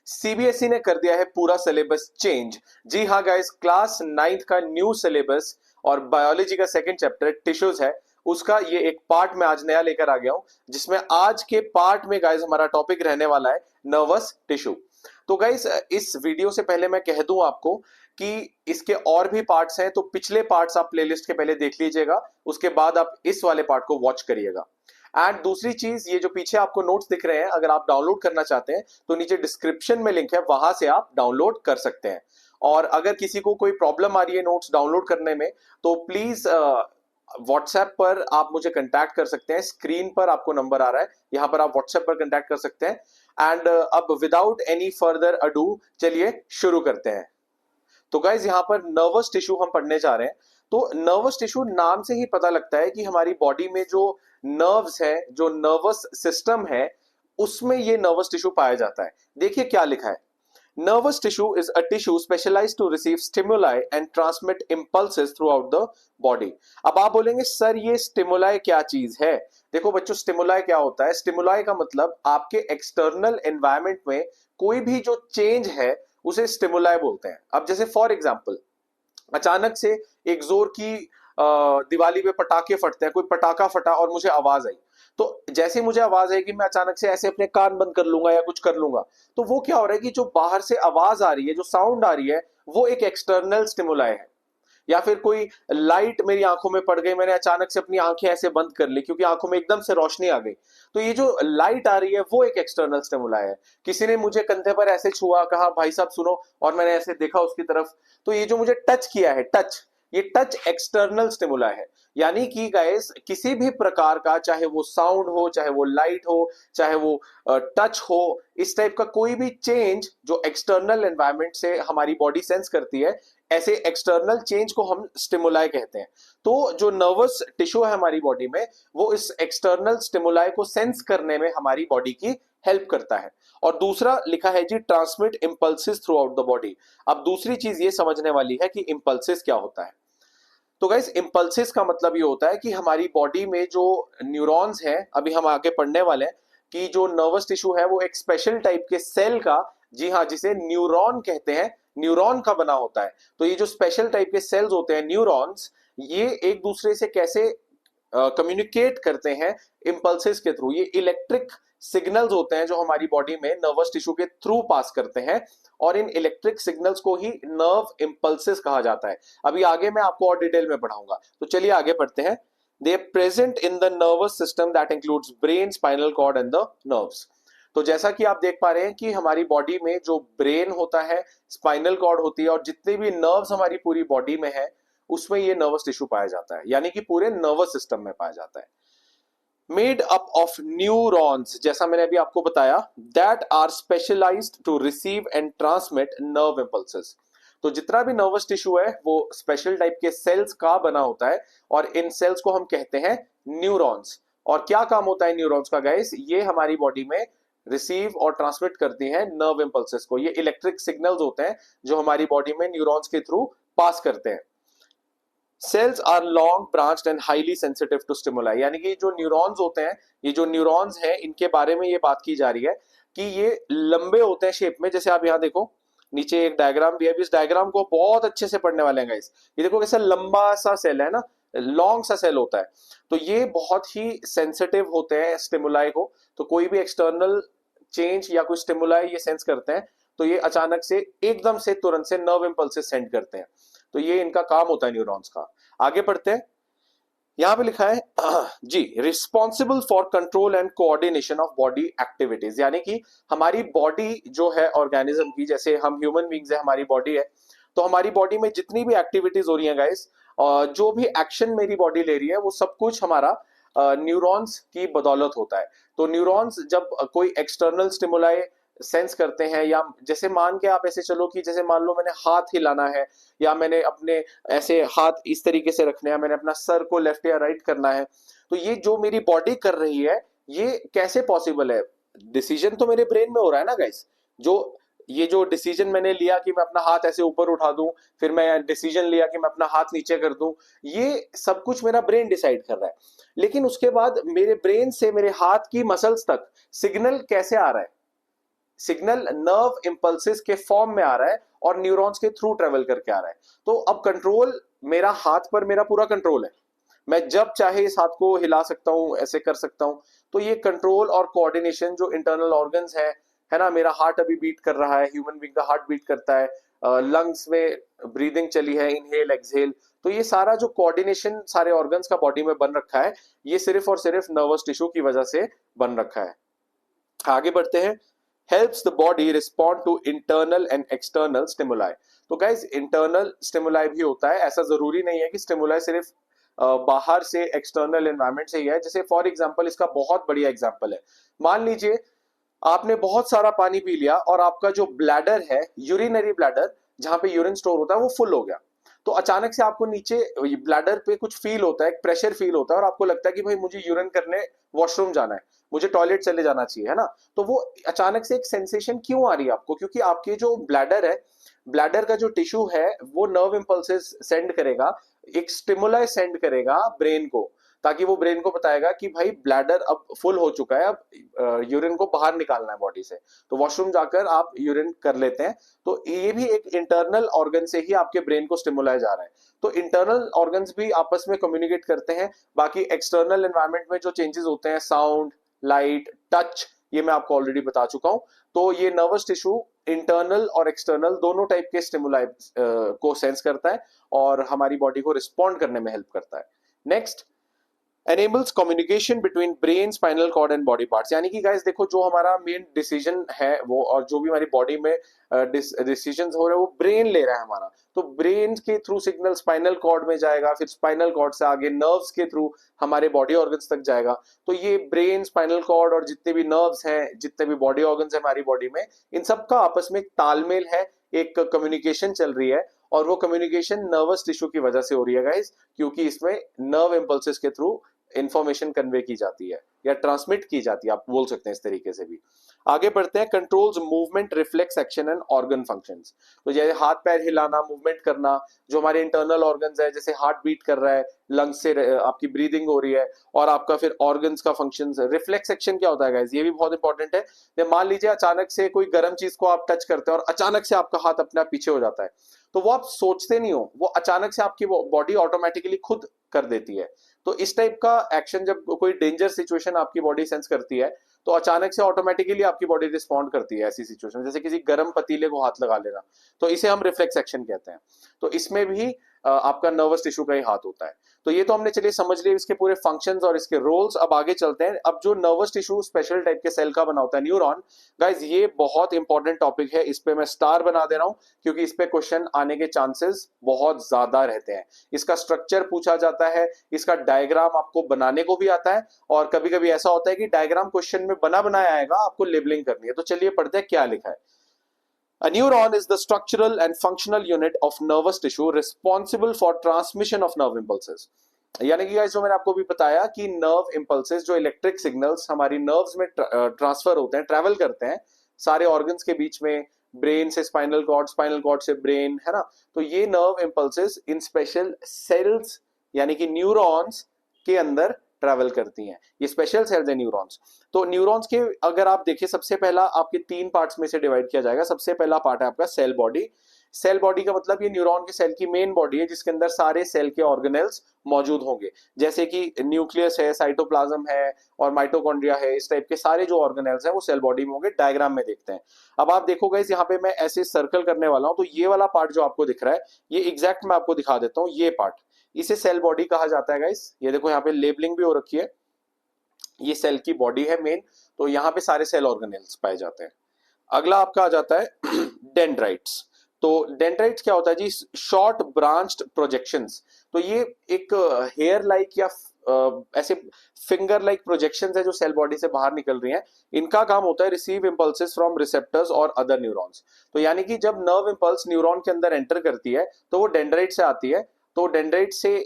CBSE ने कर दिया है पूरा सिलेबस चेंज। जी हाँ गाइस, क्लास 9th का न्यू सिलेबस और बायोलॉजी का सेकंड चैप्टर टिश्यूज है, उसका ये एक पार्ट मैं आज नया लेकर आ गया हूं, जिसमें आज के पार्ट में गाइस हमारा टॉपिक रहने वाला है नर्वस टिश्यू। तो गाइस इस वीडियो से पहले मैं कह दूं आपको कि इसके और भी पार्ट्स हैं, तो पिछले पार्ट्स आप प्लेलिस्ट के पहले देख लीजिएगा, उसके बाद आप इस वाले पार्ट को वॉच करिएगा। एंड दूसरी चीज, ये जो पीछे आपको नोट्स दिख रहे हैं, अगर आप डाउनलोड करना चाहते हैं तो नीचे डिस्क्रिप्शन में लिंक है, वहां से आप डाउनलोड कर सकते हैं। और अगर किसी को कोई प्रॉब्लम आ रही है नोट्स डाउनलोड करने में, तो प्लीज व्हाट्सएप पर आप मुझे कंटैक्ट कर सकते हैं। स्क्रीन पर आपको नंबर आ रहा है, यहां पर आप व्हाट्सएप पर कंटैक्ट कर सकते हैं। एंड अब विदाउट एनी फर्दर अडू चलिए शुरू करते हैं। तो गाइज यहाँ पर नर्वस टिश्यू हम पढ़ने जा रहे हैं। तो नर्वस टिश्यू नाम से ही पता लगता है कि हमारी बॉडी में जो नर्व्स है, जो नर्वस सिस्टम है, उसमें ये नर्वस टिश्यू पाया जाता है। देखिए क्या लिखा है, nervous tissue is a tissue specialised to receive stimuli and transmit impulses throughout the body. अब आप बोलेंगे सर ये स्टिमुलाई क्या चीज है? देखो बच्चों, स्टिमुलाई क्या होता है? स्टिमुलाई का मतलब आपके एक्सटर्नल एनवायरमेंट में कोई भी जो चेंज है उसे स्टिमुलाई बोलते हैं। अब जैसे फॉर एग्जाम्पल, अचानक से एक जोर की दिवाली पे पटाखे फटते हैं, कोई पटाखा फटा और मुझे आवाज आई, तो जैसे मुझे आवाज आएगी मैं अचानक से ऐसे अपने कान बंद कर लूंगा या कुछ कर लूंगा। तो वो क्या हो रहा है कि जो बाहर से आवाज आ रही है, जो साउंड आ रही है, वो एक एक्सटर्नल स्टिमुलाई है। या फिर कोई लाइट मेरी आंखों में पड़ गई, मैंने अचानक से अपनी आंखें ऐसे बंद कर ली क्योंकि आंखों में एकदम से रोशनी आ गई, तो ये जो लाइट आ रही है वो एक एक्सटर्नल स्टिमुलाई है। किसी ने मुझे कंधे पर ऐसे छुआ, कहा भाई साहब सुनो, और मैंने ऐसे देखा उसकी तरफ, तो ये जो मुझे टच किया है, टच, ये टच एक्सटर्नल स्टिमुलाई है। यानी कि गाइस किसी भी प्रकार का, चाहे वो साउंड हो, चाहे वो लाइट हो, चाहे वो टच हो, इस टाइप का कोई भी चेंज जो एक्सटर्नल एनवायरनमेंट से हमारी बॉडी सेंस करती है, ऐसे एक्सटर्नल चेंज को हम स्टिमुलाई कहते हैं। तो जो नर्वस टिश्यू है हमारी बॉडी में, वो इस एक्सटर्नल स्टिमुलाई को सेंस करने में हमारी बॉडी की हेल्प करता है। और दूसरा लिखा है जी, transmit impulses throughout the body. अब दूसरी चीज ये समझने वाली है कि इंपल्सेस क्या होता है। तो गाइस इंपल्सेस का मतलब ये होता है कि हमारी बॉडी में जो न्यूरॉन्स हैं, अभी हम आगे पढ़ने वाले हैं कि जो नर्वस टिश्यू है वो एक स्पेशल टाइप के सेल का, जी हाँ, जिसे न्यूरॉन कहते हैं, न्यूरॉन का बना होता है। तो ये जो स्पेशल टाइप के सेल्स होते हैं, न्यूरॉन्स, ये एक दूसरे से कैसे कम्युनिकेट करते हैं? इंपल्सेस के थ्रू। ये इलेक्ट्रिक सिग्नल्स होते हैं जो हमारी बॉडी में नर्वस टिश्यू के थ्रू पास करते हैं, और इन इलेक्ट्रिक सिग्नल्स को ही नर्व इंपल्सेस कहा जाता है। अभी आगे मैं आपको और डिटेल में पढ़ाऊंगा, तो चलिए आगे पढ़ते हैं। They present in the nervous system that includes brain, spinal cord and the nerves. तो जैसा कि आप देख पा रहे हैं कि हमारी बॉडी में जो ब्रेन होता है, स्पाइनल कॉर्ड होती है, और जितने भी नर्व्स हमारी पूरी बॉडी में है, उसमें ये नर्वस टिश्यू पाया जाता है, यानी कि पूरे नर्वस सिस्टम में पाया जाता है। मेड अप ऑफ न्यूरॉन्स, जैसा मैंने अभी आपको बताया, that are specialised to receive and transmit nerve impulses. तो जितना भी नर्वस टिश्यू है वो स्पेशल टाइप के सेल्स का बना होता है, और इन सेल्स को हम कहते हैं न्यूरॉन्स। और क्या काम होता है न्यूरॉन्स का गाइस? ये हमारी बॉडी में रिसीव और ट्रांसमिट करती हैं नर्व इंपल्सेस को। ये इलेक्ट्रिक सिग्नल्स होते हैं जो हमारी बॉडी में न्यूरॉन्स के थ्रू पास करते हैं। Cells are long branched and highly sensitive to stimuli, यानी कि जो न्यूरॉन्स होते हैं, ये जो न्यूरॉन्स हैं, इनके बारे में ये बात की जा रही है कि ये लंबे होते हैं शेप में। जैसे आप यहाँ देखो, नीचे एक डायग्राम भी है, इस डायग्राम को बहुत अच्छे से पढ़ने वाले हैं गाइस। ये देखो कैसा लंबा सा सेल है ना, लॉन्ग सा सेल होता है। तो ये बहुत ही सेंसिटिव होते हैं स्टिमुलाई को। तो कोई भी एक्सटर्नल चेंज या कोई स्टिमुलाई ये सेंस करते हैं, तो ये अचानक से एकदम से तुरंत से नर्व इंपल्सेस सेंड करते हैं। तो ये इनका काम होता है न्यूरॉन्स का। आगे पढ़ते हैं, यहां पे लिखा है जी, responsible for control and coordination of body activities. यानी कि हमारी बॉडी जो है ऑर्गेनिज्म की, जैसे हम ह्यूमन बींग्स है, हमारी बॉडी है, तो हमारी बॉडी में जितनी भी एक्टिविटीज हो रही है गाइस, जो भी एक्शन मेरी बॉडी ले रही है, वो सब कुछ हमारा न्यूरॉन्स की बदौलत होता है। तो न्यूरॉन्स जब कोई एक्सटर्नल स्टिमुलाई सेंस करते हैं, या जैसे मान के आप ऐसे चलो कि जैसे मान लो मैंने हाथ हिलाना है, या मैंने अपने ऐसे हाथ इस तरीके से रखने हैं, मैंने अपना सर को लेफ्ट या राइट करना है, तो ये जो मेरी बॉडी कर रही है, ये कैसे पॉसिबल है? डिसीजन तो मेरे ब्रेन में हो रहा है ना गाइस। जो ये जो डिसीजन मैंने लिया कि मैं अपना हाथ ऐसे ऊपर उठा दूं, फिर मैं डिसीजन लिया कि मैं अपना हाथ नीचे कर दूं, ये सब कुछ मेरा ब्रेन डिसाइड कर रहा है। लेकिन उसके बाद मेरे ब्रेन से मेरे हाथ की मसल्स तक सिग्नल कैसे आ रहा है? सिग्नल नर्व इंपल्सेस के फॉर्म में आ रहा है और न्यूरॉन्स के थ्रू ट्रेवल करके आ रहा है। तो अब कंट्रोल मेरा हाथ पर, मेरा पूरा कंट्रोल है, मैं जब चाहे इस हाथ को हिला सकता हूं, ऐसे कर सकता हूं। तो ये कंट्रोल और कोऑर्डिनेशन जो इंटरनल ऑर्गन्स है ना, मेरा हार्ट अभी बीट कर रहा है, ह्यूमन बीइंग का हार्ट बीट करता है, लंग्स में ब्रीदिंग चली है, इनहेल एक्सहेल, तो ये सारा जो कोऑर्डिनेशन सारे ऑर्गन्स का बॉडी में बन रखा है, ये सिर्फ और सिर्फ नर्वस टिश्यू की वजह से बन रखा है। आगे बढ़ते हैं। helps the body respond to internal and external stimuli। तो गाइज इंटरनल स्टिमुलाई भी होता है, ऐसा जरूरी नहीं है कि स्टिमुलाई सिर्फ बाहर से एक्सटर्नल एनवायरनमेंट से ही है। जैसे फॉर एग्जांपल, इसका बहुत बढ़िया एग्जांपल है, मान लीजिए आपने बहुत सारा पानी पी लिया और आपका जो ब्लैडर है, यूरिनरी ब्लैडर जहां पे यूरिन स्टोर होता है, वो फुल हो गया। तो अचानक से आपको नीचे ब्लैडर पे कुछ फील होता है, प्रेशर फील होता है और आपको लगता है कि भाई मुझे यूरिन करने वॉशरूम जाना है, मुझे टॉयलेट चले जाना चाहिए, है ना। तो वो अचानक से एक सेंसेशन क्यों आ रही है आपको? क्योंकि आपके जो ब्लैडर है, ब्लैडर का जो टिश्यू है, वो नर्व इंपल्सेस सेंड करेगा, एक स्टिमुलाई सेंड करेगा ब्रेन को, ताकि वो ब्रेन को बताएगा कि भाई ब्लैडर अब फुल हो चुका है, अब यूरिन को बाहर निकालना है बॉडी से, तो वॉशरूम जाकर आप यूरिन कर लेते हैं। तो ये भी एक इंटरनल ऑर्गन से ही आपके ब्रेन को स्टिमुलाई जा रहा है। तो इंटरनल ऑर्गन्स भी आपस में कम्युनिकेट करते हैं। बाकी एक्सटर्नल एनवायरनमेंट में जो चेंजेस होते हैं, साउंड, लाइट, टच, ये मैं आपको ऑलरेडी बता चुका हूं। तो ये नर्वस टिश्यू इंटरनल और एक्सटर्नल दोनों टाइप के स्टिमुलाई को सेंस करता है और हमारी बॉडी को रिस्पॉन्ड करने में हेल्प करता है। Next, enables communication between brain, spinal cord and body parts। यानी कि गाइस देखो, जो हमारा मेन डिसीजन है वो, और जो भी हमारी बॉडी में डिसीजंस हो रहे हैं, वो ब्रेन ले रहा है हमारा। तो ब्रेन के थ्रू सिग्नल स्पाइनल कॉर्ड में जाएगा, फिर स्पाइनल कॉर्ड से आगे नर्व्स के थ्रू हमारे बॉडी ऑर्गन्स तक जाएगा। तो ये ब्रेन, स्पाइनल कॉर्ड और जितने भी नर्व्स हैं, जितने भी बॉडी ऑर्गन्स हैं हमारी बॉडी में, इन सब का आपस में एक तालमेल है, एक कम्युनिकेशन चल रही है। और वो कम्युनिकेशन नर्वस टिश्यू की वजह से हो रही है गाइस, क्योंकि इसमें नर्व इंपल्सेस के थ्रू इंफॉर्मेशन कन्वे की जाती है या ट्रांसमिट की जाती है, आप बोल सकते हैं इस तरीके से भी। आगे बढ़ते हैं। Controls movement, reflex action and organ functions. तो जैसे हाथ पैर हिलाना, मूवमेंट करना, जो हमारे इंटरनल ऑर्गन्स है, जैसे हार्ट बीट कर रहा है, लंग्स से आपकी ब्रीदिंग हो रही है, और आपका फिर ऑर्गन्स का फंक्शंस। रिफ्लेक्स एक्शन क्या होता है गाइस, ये भी बहुत इंपॉर्टेंट है। मान लीजिए अचानक से कोई गर्म चीज को आप टच करते हैं और अचानक से आपका हाथ अपने आप पीछे हो जाता है, तो वो आप सोचते नहीं हो, वो अचानक से आपकी बॉडी ऑटोमेटिकली खुद कर देती है। तो इस टाइप का एक्शन, जब कोई डेंजर सिचुएशन आपकी बॉडी सेंस करती है, तो अचानक से ऑटोमेटिकली आपकी बॉडी रिस्पॉन्ड करती है ऐसी सिचुएशन में, जैसे किसी गर्म पतीले को हाथ लगा लेना, तो इसे हम रिफ्लेक्स एक्शन कहते हैं। तो इसमें भी आपका नर्वस टिश्यू का ही हाथ होता है। तो ये तो हमने चलिए समझ लिया इसके पूरे फंक्शंस और इसके रोल्स। अब आगे चलते हैं। अब जो नर्वस टिश्यू स्पेशल टाइप के सेल का बना होता है, न्यूरॉन, गाइज ये बहुत इंपॉर्टेंट टॉपिक है, इस पे मैं स्टार बना दे रहा हूं, क्योंकि इस पे क्वेश्चन आने के चांसेस बहुत ज्यादा रहते हैं। इसका स्ट्रक्चर पूछा जाता है, इसका डायग्राम आपको बनाने को भी आता है, और कभी कभी ऐसा होता है कि डायग्राम क्वेश्चन में बना बनाया आएगा, आपको लेबलिंग करनी है। तो चलिए पढ़ते हैं क्या लिखा है। A neuron is the structural and functional unit of nervous tissue responsible for transmission of nerve impulses। यानी कि गाइस, जो मैंने आपको भी बताया कि नर्व इंपल्सेस, जो इलेक्ट्रिक सिग्नल्स हमारी नर्व्स में ट्रांसफर होते हैं, ट्रैवल करते हैं सारे ऑर्गन्स के बीच में, ब्रेन से स्पाइनल कॉर्ड, स्पाइनल कॉर्ड से ब्रेन, है ना। तो ये नर्व इंपल्सेस इन स्पेशल सेल्स यानी कि न्यूरॉन्स के अंदर ट्रैवल करती हैं। ये स्पेशल सेल्स है न्यूरॉन्स। तो न्यूरॉन्स के अगर आप देखिए, सबसे पहला आपके 3 पार्ट्स में से डिवाइड किया जाएगा। सबसे पहला पार्ट है आपका सेल बॉडी। सेल बॉडी का मतलब ये न्यूरॉन के सेल की मेन बॉडी है, जिसके अंदर सारे सेल के ऑर्गेनेल्स मौजूद होंगे, जैसे कि न्यूक्लियस है, साइटोप्लाज्म है और माइटोकॉन्ड्रिया है। इस टाइप के सारे जो ऑर्गेनेल्स हैं वो सेल बॉडी में होंगे। डायग्राम में देखते हैं। अब आप देखो गाइस, यहाँ पे मैं ऐसे सर्कल करने वाला हूं, तो ये वाला पार्ट जो आपको दिख रहा है, ये एग्जैक्ट मैं आपको दिखा देता हूँ। ये पार्ट, इसे सेल बॉडी कहा जाता है गाइस। ये देखो यहाँ पे लेबलिंग भी हो रखी है, ये सेल की बॉडी है मेन। तो यहाँ पे सारे सेल ऑर्गेनेल्स पाए जाते हैं। अगला आपका आ जाता है डेंड्राइट्स। तो डेंड्राइट्स क्या होता है जी? Short branched projections. तो ये एक हेयर लाइक या ऐसे फिंगर लाइक प्रोजेक्शंस है जो सेल बॉडी से बाहर निकल रही हैं। इनका काम होता है रिसीव इंपल्सेस फ्रॉम रिसेप्टर्स और अदर न्यूरॉन्स। तो यानी कि जब नर्व इंपल्स न्यूरॉन के अंदर एंटर करती है, तो वो डेंड्राइट से आती है, तो डेंड्राइट से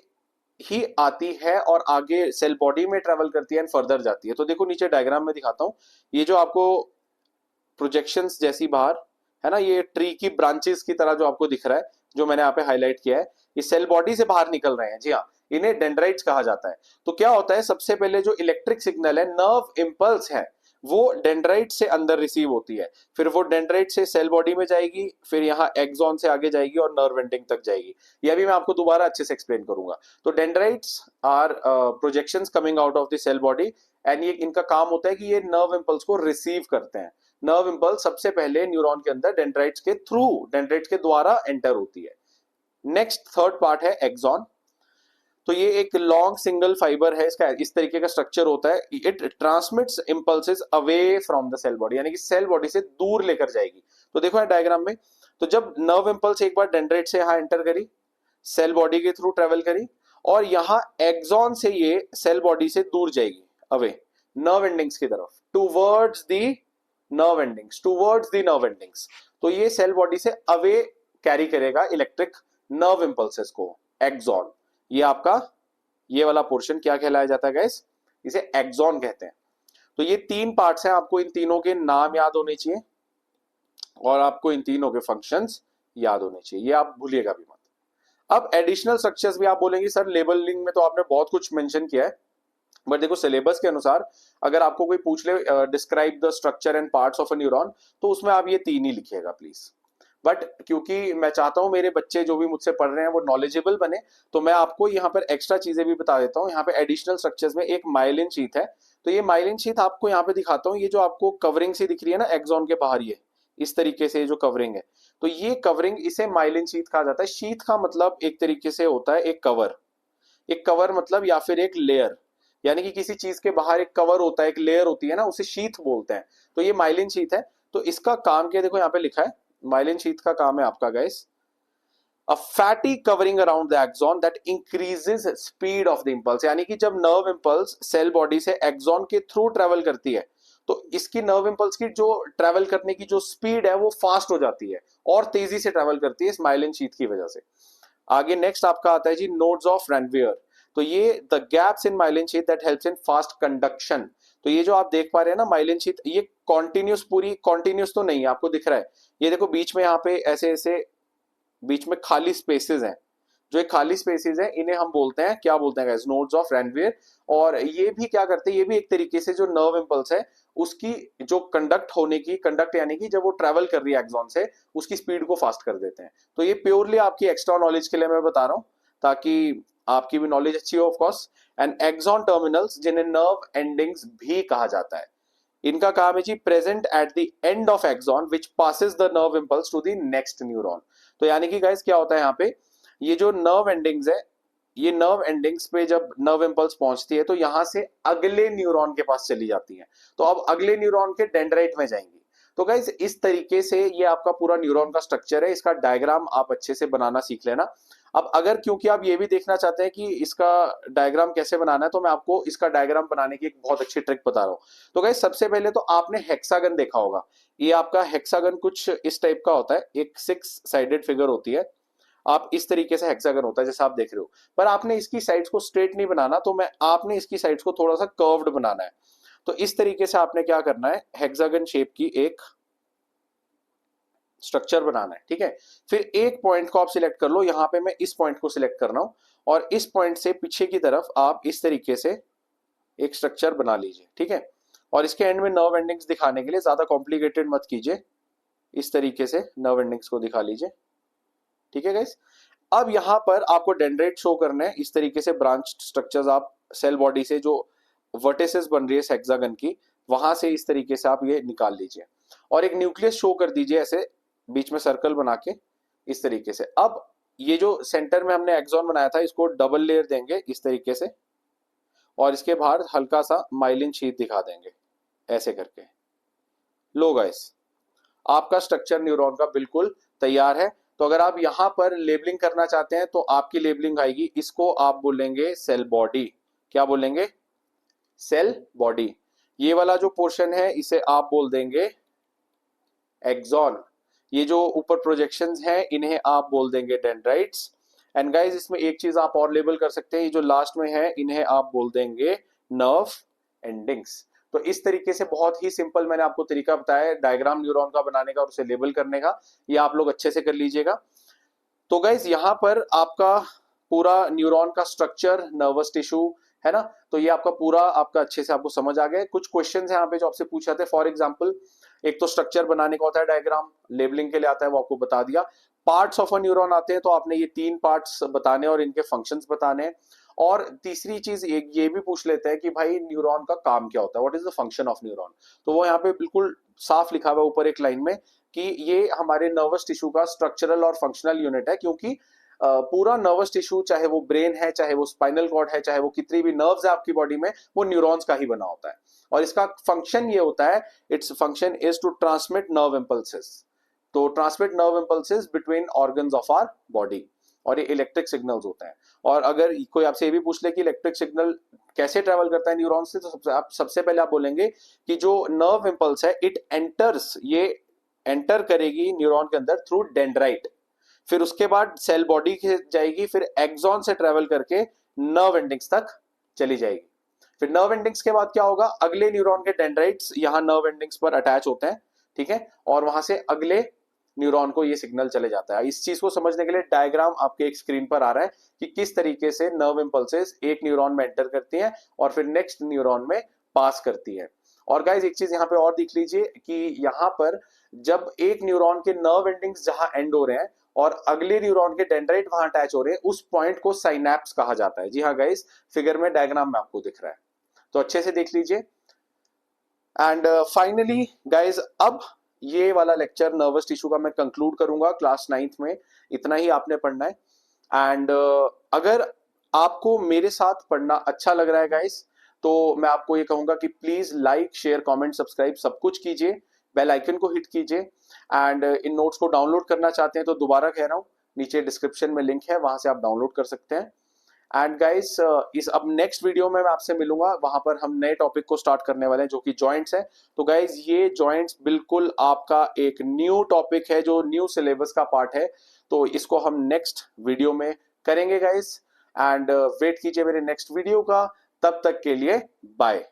ही आती है और आगे सेल बॉडी में ट्रेवल करती है एंड फर्दर जाती है। तो देखो नीचे डायग्राम में दिखाता हूं, ये जो आपको प्रोजेक्शंस जैसी बाहर है ना, ये ट्री की ब्रांचेस की तरह जो आपको दिख रहा है, जो मैंने यहाँ पे हाईलाइट किया है, ये सेल बॉडी से बाहर निकल रहे हैं। जी हाँ, इन्हें डेंड्राइट्स कहा जाता है। तो क्या होता है, सबसे पहले जो इलेक्ट्रिक सिग्नल है, नर्व इंपल्स है, वो डेंड्राइट से अंदर रिसीव होती है, फिर वो डेंड्राइट से सेल बॉडी में जाएगी, फिर यहाँ एक्सॉन से आगे जाएगी और नर्व एंडिंग तक जाएगी। ये भी मैं आपको दोबारा अच्छे से एक्सप्लेन करूंगा। तो dendrites are projections coming out of the cell body, and ये इनका काम होता है कि ये नर्व इंपल्स को रिसीव करते हैं। नर्व इंपल्स सबसे पहले न्यूरॉन के अंदर डेंड्राइट्स के थ्रू, डेंड्राइट्स के द्वारा एंटर होती है। नेक्स्ट थर्ड पार्ट है एक्सॉन। तो ये एक लॉन्ग सिंगल फाइबर है, इसका इस तरीके का स्ट्रक्चर होता है। It transmits impulses away from the cell body, यानी कि सेल बॉडी से दूर लेकर जाएगी। तो देखो डायग्राम में, तो जब नर्व इंपल्स एक बार डेंड्राइट से यहाँ एंटर करी, सेल बॉडी के थ्रू ट्रेवल करी, और यहाँ एक्सॉन से ये सेल बॉडी से दूर जाएगी अवे नर्व एंडिंग्स की तरफ, towards the nerve endings, towards the nerve endings. तो ये सेल बॉडी से अवे कैरी करेगा इलेक्ट्रिक नर्व इंपल्सेस को, एक्सॉन। ये आपका ये वाला पोर्शन क्या कहलाया जाता है गाइस, इसे एक्सॉन कहते हैं। तो ये तीन पार्ट्स हैं, आपको इन तीनों के नाम याद होने चाहिए और आपको इन तीनों के फंक्शंस याद होने चाहिए, ये आप भूलिएगा भी मत। अब एडिशनल स्ट्रक्चर्स भी आप बोलेंगे सर लेबलिंग में तो आपने बहुत कुछ मेंशन किया है, बट देखो सिलेबस के अनुसार अगर आपको कोई पूछ ले describe the structure and parts of a neuron, तो उसमें आप ये तीन ही लिखिएगा प्लीज। बट क्योंकि मैं चाहता हूं मेरे बच्चे जो भी मुझसे पढ़ रहे हैं वो नॉलेजेबल बने, तो मैं आपको यहाँ पर एक्स्ट्रा चीजें भी बता देता हूँ। यहाँ पे एडिशनल स्ट्रक्चर्स में एक माइलिन शीथ है, तो ये माइलिन शीथ आपको यहाँ पे दिखाता हूँ। ये जो आपको कवरिंग सी दिख रही है ना एक्सॉन के बाहर, ये इस तरीके से जो कवरिंग है, तो ये कवरिंग इसे माइलिन शीथ कहा जाता है। शीथ का मतलब एक तरीके से होता है एक कवर, एक कवर मतलब या फिर एक लेयर, यानी कि किसी चीज के बाहर एक कवर होता है, एक लेयर होती है ना, उसे शीथ बोलते हैं। तो ये माइलिन शीथ है। तो इसका काम क्या, देखो यहाँ पे लिखा है, माइलिन शीथ का काम है आपका guys, a fatty covering around the axon that increases speed of the impulse. यानी कि जब नर्व इंपल्स सेल बॉडी से एक्सॉन के थ्रू ट्रेवल करती है, तो इसकी नर्व इंपल्स की जो ट्रेवल करने की जो स्पीड है वो फास्ट हो जाती है और तेजी से ट्रेवल करती है इस माइलिन शीथ की वजह से। आगे नेक्स्ट आपका आता है जी नोड्स ऑफ रैनवियर। तो ये the gaps in myelin sheath that helps in fast conduction. तो ये जो आप देख पा रहे हैं ना माइलिन शीथ, ये कॉन्टिन्यूस, पूरी कॉन्टिन्यूस तो नहीं है, आपको दिख रहा है ये देखो बीच में यहाँ पे ऐसे ऐसे बीच में खाली स्पेसेस हैं, जो एक खाली स्पेसेस हैं इन्हें हम बोलते हैं, क्या बोलते हैं गाइस, नोड्स ऑफ रैनवियर। और ये भी क्या करते हैं, ये भी एक तरीके से जो नर्व इंपल्स है उसकी जो कंडक्ट होने की, कंडक्ट यानी कि जब वो ट्रेवल कर रही है एक्सॉन से, उसकी स्पीड को फास्ट कर देते हैं। तो ये प्योरली आपकी एक्स्ट्रा नॉलेज के लिए मैं बता रहा हूँ, ताकि आपकी भी नॉलेज अच्छी हो of course. And axon terminals, जिन्हें नर्व एंडिंग्स भी कहा जाता है, इनका काम है जी present at the end of axon which passes the nerve impulse to the next neuron. तो यानी कि गाइस क्या होता है यहाँ पे, ये जो नर्व एंडिंग्स है, ये नर्व एंडिंग्स पे जब नर्व इंपल्स पहुंचती है तो यहां से अगले न्यूरॉन के पास चली जाती है, तो अब अगले न्यूरॉन के डेंड्राइट में जाएंगी। तो गाइस इस तरीके से ये आपका पूरा न्यूरॉन का स्ट्रक्चर है, इसका डायग्राम आप अच्छे से बनाना सीख लेना। अब अगर क्योंकि आप ये भी देखना चाहते हैं कि इसका डायग्राम कैसे बनाना है, तो मैं आपको इसका डायग्राम बनाने की एक बहुत अच्छी ट्रिक बता रहा हूँ। तो गाइस सबसे पहले तो आपने हेक्सागन देखा होगा, ये आपका हेक्सागन कुछ इस टाइप का होता है, एक 6 साइडेड फिगर होती है। आप इस तरीके से हेक्सागन होता है जैसा आप देख रहे हो, पर आपने इसकी साइड्स को स्ट्रेट नहीं बनाना, तो मैं आपने इसकी साइड्स को थोड़ा सा कर्व्ड बनाना है। तो इस तरीके से आपने क्या करना है, हेक्सागन शेप की एक स्ट्रक्चर बनाना है, ठीक है। फिर एक पॉइंट को आप सिलेक्ट कर लो, यहां पे मैं इस पॉइंट को सिलेक्ट कर रहा हूं, और इस पॉइंट से पीछे की तरफ आप इस तरीके से एक स्ट्रक्चर बना लीजिए, ठीक है। और इसके एंड में नर्व एंडिंग्स दिखाने के लिए ज्यादा कॉम्प्लिकेटेड मत कीजिए, इस तरीके से नर्व एंडिंग्स को दिखा लीजिए, ठीक है गाइस। अब यहां पर आपको डेंड्राइट शो करने हैं, इस तरीके से ब्रांच स्ट्रक्चर्स आप सेल बॉडी से जो वर्टिसेस बन रही है हेक्सागन की, वहां से इस तरीके से आप ये निकाल लीजिए, और एक न्यूक्लियस शो कर दीजिए ऐसे बीच में सर्कल बना के इस तरीके से। अब ये जो सेंटर में हमने एक्सॉन बनाया था, इसको डबल लेयर देंगे इस तरीके से, और इसके बाहर हल्का सा माइलिन शीट दिखा देंगे ऐसे करके। लो गाइस, आपका स्ट्रक्चर न्यूरॉन का बिल्कुल तैयार है। तो अगर आप यहां पर लेबलिंग करना चाहते हैं तो आपकी लेबलिंग आएगी, इसको आप बोलेंगे सेल बॉडी। क्या बोलेंगे, सेल बॉडी। ये वाला जो पोर्शन है इसे आप बोल देंगे एक्सॉन। ये जो ऊपर प्रोजेक्शंस हैं इन्हें आप बोल देंगे डेंड्राइट्स। एंड गाइस इसमें एक चीज आप और लेबल कर सकते हैं, ये जो लास्ट में है इन्हें आप बोल देंगे नर्व एंडिंग्स। तो इस तरीके से बहुत ही सिंपल मैंने आपको तरीका बताया डायग्राम न्यूरॉन का बनाने का और उसे लेबल करने का, ये आप लोग अच्छे से कर लीजिएगा। तो गाइस यहाँ पर आपका पूरा न्यूरॉन का स्ट्रक्चर, नर्वस टिश्यू, है ना। तो ये आपका पूरा आपका अच्छे से आपको समझ आ गया। कुछ क्वेश्चन है यहाँ पे जो आपसे पूछ जाते हैं, फॉर एग्जाम्पल एक तो स्ट्रक्चर बनाने का होता है डायग्राम, लेबलिंग के लिए आता है वो आपको बता दिया। पार्ट्स ऑफ अ न्यूरॉन आते हैं तो आपने ये 3 पार्ट्स बताने और इनके फंक्शंस बताने हैं। और तीसरी चीज एक ये भी पूछ लेते हैं कि भाई न्यूरॉन का काम क्या होता है, what is the function of neuron. तो वो यहाँ पे बिल्कुल साफ लिखा हुआ है ऊपर एक लाइन में कि ये हमारे नर्वस टिश्यू का स्ट्रक्चरल और फंक्शनल यूनिट है, क्योंकि पूरा नर्वस टिश्यू, चाहे वो ब्रेन है, चाहे वो स्पाइनल कॉर्ड है, चाहे वो कितनी भी नर्व्स है आपकी बॉडी में, वो न्यूरॉन्स का ही बना होता है। और इसका फंक्शन ये होता है, its function is to transmit nerve impulses, तो transmit nerve impulses between organs of our body, और ये इलेक्ट्रिक सिग्नल्स होते हैं। और अगर कोई आपसे ये भी पूछ ले कि इलेक्ट्रिक सिग्नल कैसे ट्रेवल करता है न्यूरॉन से, तो सबसे पहले आप बोलेंगे कि जो नर्व इम्पल्स है इट एंटर्स, ये एंटर करेगी न्यूरॉन के अंदर थ्रू डेंड्राइट, फिर उसके बाद सेल बॉडी जाएगी, फिर एक्सॉन से ट्रेवल करके नर्व एंडिंग्स तक चली जाएगी। फिर नर्व एंडिंग्स के बाद क्या होगा, अगले न्यूरॉन के डेंड्राइट्स यहाँ नर्व एंडिंग्स पर अटैच होते हैं, ठीक है, और वहां से अगले न्यूरॉन को ये सिग्नल चले जाता है। इस चीज को समझने के लिए डायग्राम आपके एक स्क्रीन पर आ रहा है कि किस तरीके से नर्व इंपल्सेस एक न्यूरॉन में एंटर करती हैं और फिर नेक्स्ट न्यूरॉन में पास करती है। और गाइज एक चीज यहाँ पे और देख लीजिए कि यहाँ पर जब एक न्यूरॉन के नर्व एंडिंग्स जहां एंड हो रहे हैं और अगले न्यूरॉन के डेंड्राइट वहां अटैच हो रहे हैं, उस पॉइंट को साइनैप्स कहा जाता है। जी हाँ गाइज, फिगर में डायग्राम में आपको दिख रहा है, तो अच्छे से देख लीजिए। एंड फाइनली गाइज, अब ये वाला लेक्चर नर्वस टिश्यू का मैं कंक्लूड करूंगा क्लास 9th में। इतना ही आपने पढ़ना है। एंड अगर आपको मेरे साथ पढ़ना अच्छा लग रहा है गाइस, तो मैं आपको ये कहूंगा कि please like, share, comment, subscribe सब कुछ कीजिए, बेल आइकन को हिट कीजिए। एंड इन नोट्स को डाउनलोड करना चाहते हैं तो दोबारा कह रहा हूँ, नीचे डिस्क्रिप्शन में लिंक है, वहां से आप डाउनलोड कर सकते हैं। एंड गाइस, इस अब नेक्स्ट वीडियो में मैं आपसे मिलूंगा, वहां पर हम नए टॉपिक को स्टार्ट करने वाले हैं जो कि जॉइंट्स है। तो गाइस, ये जॉइंट्स बिल्कुल आपका एक न्यू टॉपिक है जो न्यू सिलेबस का पार्ट है, तो इसको हम नेक्स्ट वीडियो में करेंगे गाइस। एंड वेट कीजिए मेरे नेक्स्ट वीडियो का, तब तक के लिए बाय।